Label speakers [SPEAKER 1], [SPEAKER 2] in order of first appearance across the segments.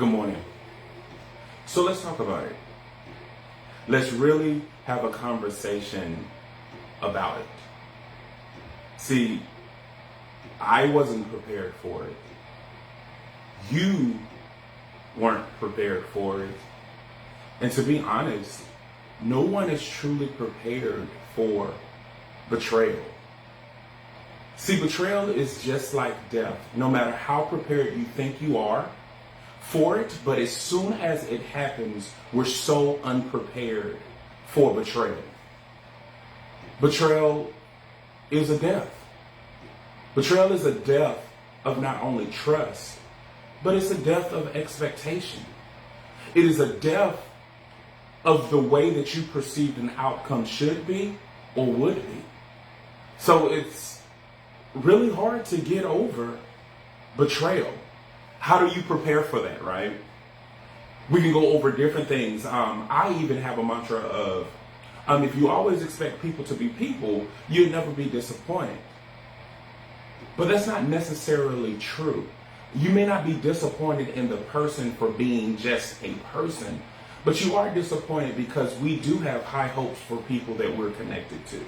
[SPEAKER 1] Good morning. So let's talk about it. Let's really have a conversation about it. See, I wasn't prepared for it. You weren't prepared for it. And to be honest, no one is truly prepared for betrayal. See, betrayal is just like death. No matter how prepared you think you are for it, but as soon as it happens, we're so unprepared for betrayal. Betrayal is a death. Betrayal is a death of not only trust, but it's a death of expectation. It is a death of the way that you perceived an outcome should be or would be. So it's really hard to get over betrayal. How do you prepare for that, right? We can go over different things. I even have a mantra of, if you always expect people to be people, you'll never be disappointed. But that's not necessarily true. You may not be disappointed in the person for being just a person, but you are disappointed because we do have high hopes for people that we're connected to.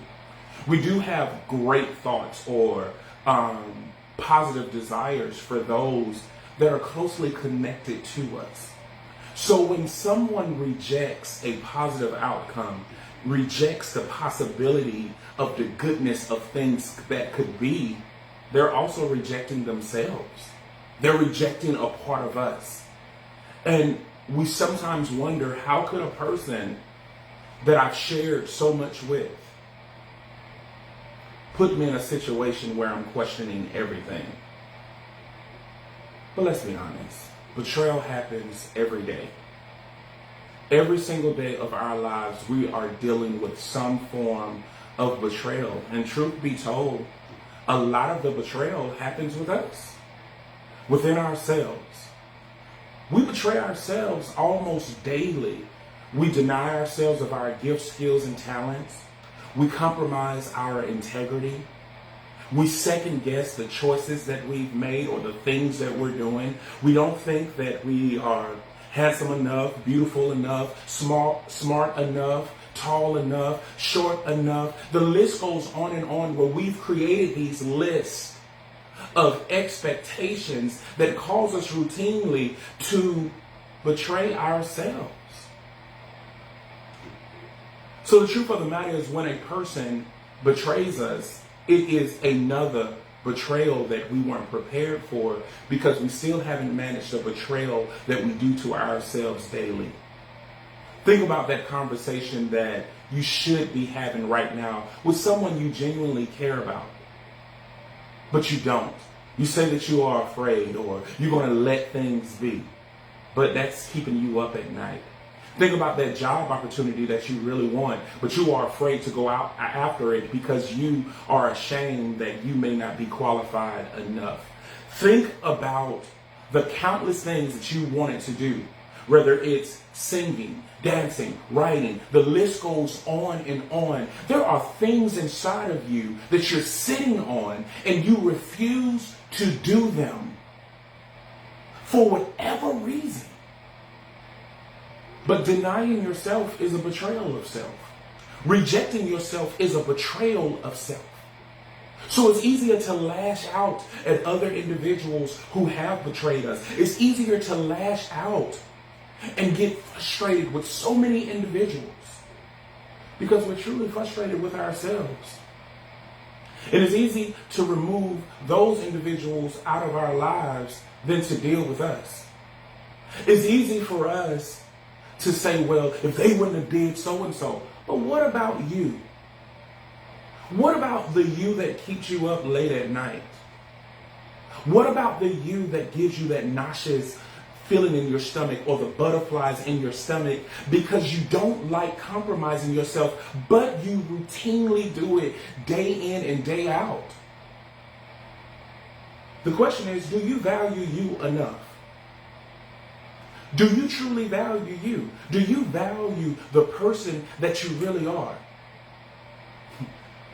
[SPEAKER 1] We do have great thoughts or positive desires for those that are closely connected to us. So when someone rejects a positive outcome, rejects the possibility of the goodness of things that could be, they're also rejecting themselves. They're rejecting a part of us. And we sometimes wonder, how could a person that I've shared so much with put me in a situation where I'm questioning everything? But let's be honest, betrayal happens every day. Every single day of our lives, we are dealing with some form of betrayal. And truth be told, a lot of the betrayal happens with us, within ourselves. We betray ourselves almost daily. We deny ourselves of our gifts, skills, and talents. We compromise our integrity. We second guess the choices that we've made or the things that we're doing. We don't think that we are handsome enough, beautiful enough, smart enough, tall enough, short enough. The list goes on and on, where we've created these lists of expectations that cause us routinely to betray ourselves. So the truth of the matter is, when a person betrays us, it is another betrayal that we weren't prepared for, because we still haven't managed the betrayal that we do to ourselves daily. Think about that conversation that you should be having right now with someone you genuinely care about, but you don't. You say that you are afraid, or you're going to let things be, but that's keeping you up at night. Think about that job opportunity that you really want, but you are afraid to go out after it because you are ashamed that you may not be qualified enough. Think about the countless things that you wanted to do, whether it's singing, dancing, writing. The list goes on and on. There are things inside of you that you're sitting on, and you refuse to do them for whatever reason. But denying yourself is a betrayal of self. Rejecting yourself is a betrayal of self. So it's easier to lash out at other individuals who have betrayed us. It's easier to lash out and get frustrated with so many individuals because we're truly frustrated with ourselves. It is easy to remove those individuals out of our lives than to deal with us. It's easy for us to say, well, if they wouldn't have did so-and-so. But what about you? What about the you that keeps you up late at night? What about the you that gives you that nauseous feeling in your stomach or the butterflies in your stomach because you don't like compromising yourself, but you routinely do it day in and day out? The question is, do you value you enough? Do you truly value you? Do you value the person that you really are?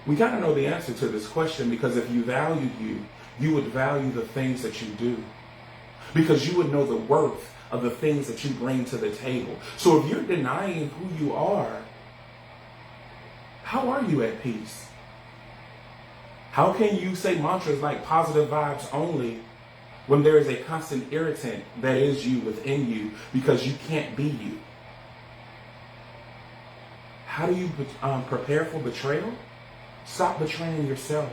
[SPEAKER 1] We got to know the answer to this question, because if you valued you, you would value the things that you do. because you would know the worth of the things that you bring to the table. So if you're denying who you are, how are you at peace? How can you say mantras like positive vibes only when there is a constant irritant that is you within you because you can't be you? How do you prepare for betrayal? Stop betraying yourself.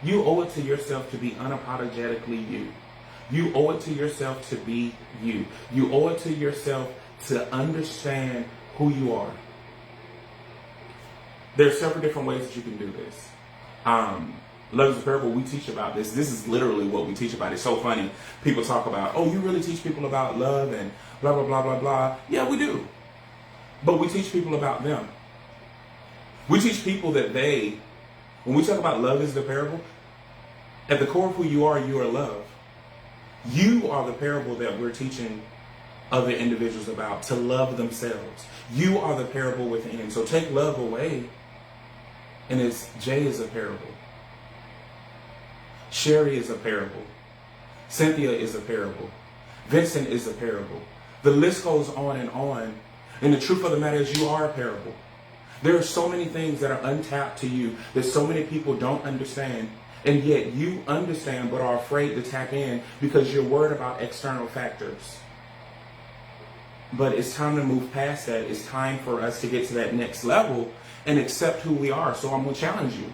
[SPEAKER 1] You owe it to yourself to be unapologetically you. You owe it to yourself to be you. You owe it to yourself to understand who you are. There are several different ways that you can do this. Love is a Parable, we teach about this. This is literally what we teach about. It's so funny. People talk about, oh, you really teach people about love and blah, blah, blah, blah, blah. Yeah, we do. But we teach people about them. We teach people that when we talk about love is the parable, at the core of who you are love. You are the parable that we're teaching other individuals about, to love themselves. You are the parable within. So take love away, and Jay is a parable. Sherry is a parable. Cynthia is a parable. Vincent is a parable. The list goes on. And the truth of the matter is you are a parable. There are so many things that are untapped to you that so many people don't understand. And yet you understand but are afraid to tap in because you're worried about external factors. But it's time to move past that. It's time for us to get to that next level and accept who we are. So I'm going to challenge you.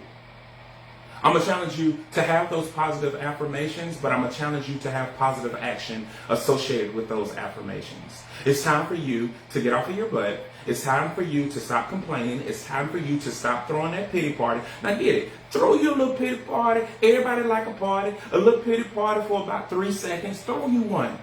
[SPEAKER 1] I'm going to challenge you to have those positive affirmations, but I'm going to challenge you to have positive action associated with those affirmations. It's time for you to get off of your butt. It's time for you to stop complaining. It's time for you to stop throwing that pity party. Now get it. Throw your little pity party. Everybody like a party. A little pity party for about 3 seconds. Throw you one.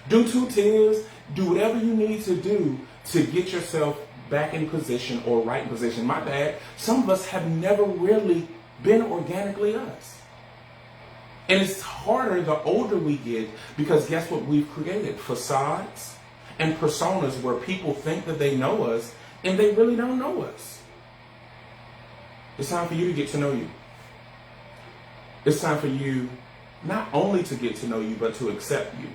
[SPEAKER 1] Do 2 tears. Do whatever you need to do to get yourself back in position or right in position. My bad. Some of us have never really been organically us. And it's harder the older we get because guess what we've created? Facades and personas where people think that they know us and they really don't know us. It's time for you to get to know you. It's time for you not only to get to know you, but to accept you.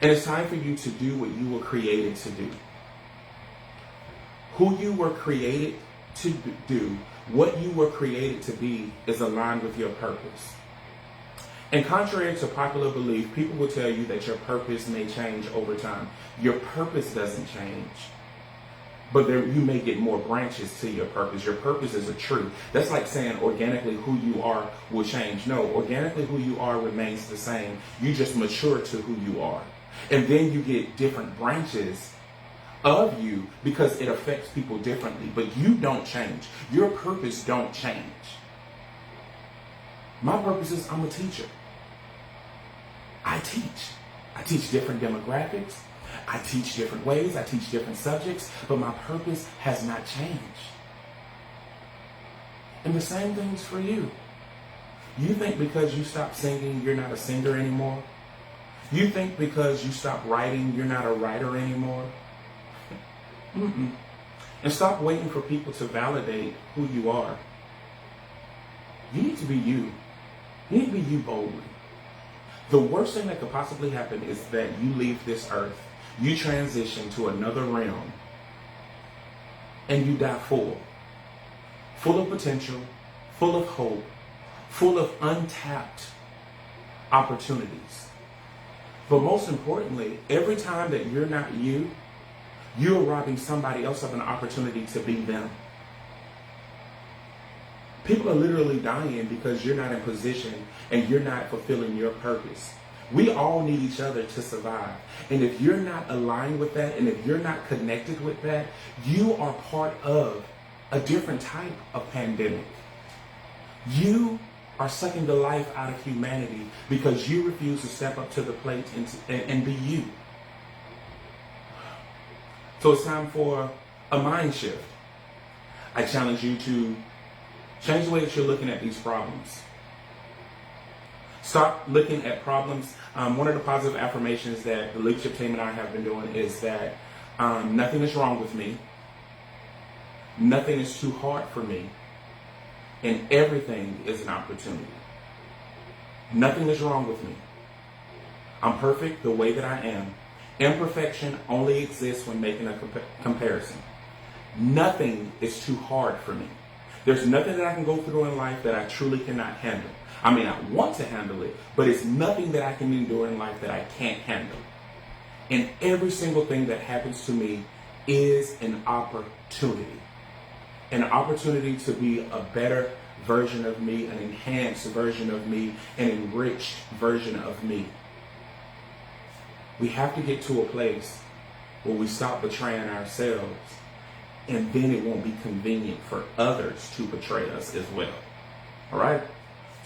[SPEAKER 1] And it's time for you to do what you were created to do. Who you were created to do, what you were created to be, is aligned with your purpose. And contrary to popular belief, people will tell you that your purpose may change over time. Your purpose doesn't change. But you may get more branches to your purpose. Your purpose is a tree. That's like saying organically who you are will change. No, organically who you are remains the same. You just mature to who you are. And then you get different branches of you because it affects people differently. But you don't change. Your purpose don't change. My purpose is I'm a teacher. I teach different demographics. I teach different ways. I teach different subjects. But my purpose has not changed. And the same thing's for you. You think because you stopped singing, you're not a singer anymore? You think because you stopped writing, you're not a writer anymore? Mm-mm. And stop waiting for people to validate who you are. You need to be you. You need to be you boldly. The worst thing that could possibly happen is that you leave this earth, you transition to another realm, and you die full of potential, full of hope, full of untapped opportunities. But most importantly, every time that you're not you, you're robbing somebody else of an opportunity to be them. People are literally dying because you're not in position and you're not fulfilling your purpose. We all need each other to survive. And if you're not aligned with that, and if you're not connected with that, you are part of a different type of pandemic. You are sucking the life out of humanity because you refuse to step up to the plate and be you. So it's time for a mind shift. I challenge you to change the way that you're looking at these problems. Stop looking at problems. One of the positive affirmations that the leadership team and I have been doing is that nothing is wrong with me. Nothing is too hard for me. And everything is an opportunity. Nothing is wrong with me. I'm perfect the way that I am. Imperfection only exists when making a comparison. Nothing is too hard for me. There's nothing that I can go through in life that I truly cannot handle. I mean, I want to handle it, but it's nothing that I can endure in life that I can't handle. And every single thing that happens to me is an opportunity. An opportunity to be a better version of me, an enhanced version of me, an enriched version of me. We have to get to a place where we stop betraying ourselves, and then it won't be convenient for others to betray us as well. All right?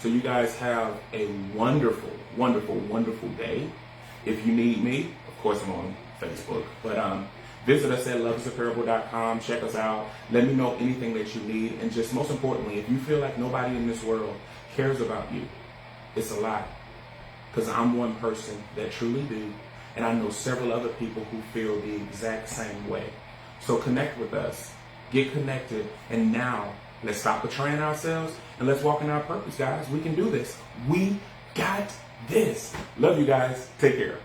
[SPEAKER 1] So you guys have a wonderful, wonderful, wonderful day. If you need me, of course I'm on Facebook, but visit us at loveisaparable.com. Check us out. Let me know anything that you need. And just most importantly, if you feel like nobody in this world cares about you, it's a lie. Because I'm one person that truly do. And I know several other people who feel the exact same way. So connect with us. Get connected. And now, let's stop betraying ourselves and let's walk in our purpose, guys. We can do this. We got this. Love you guys. Take care.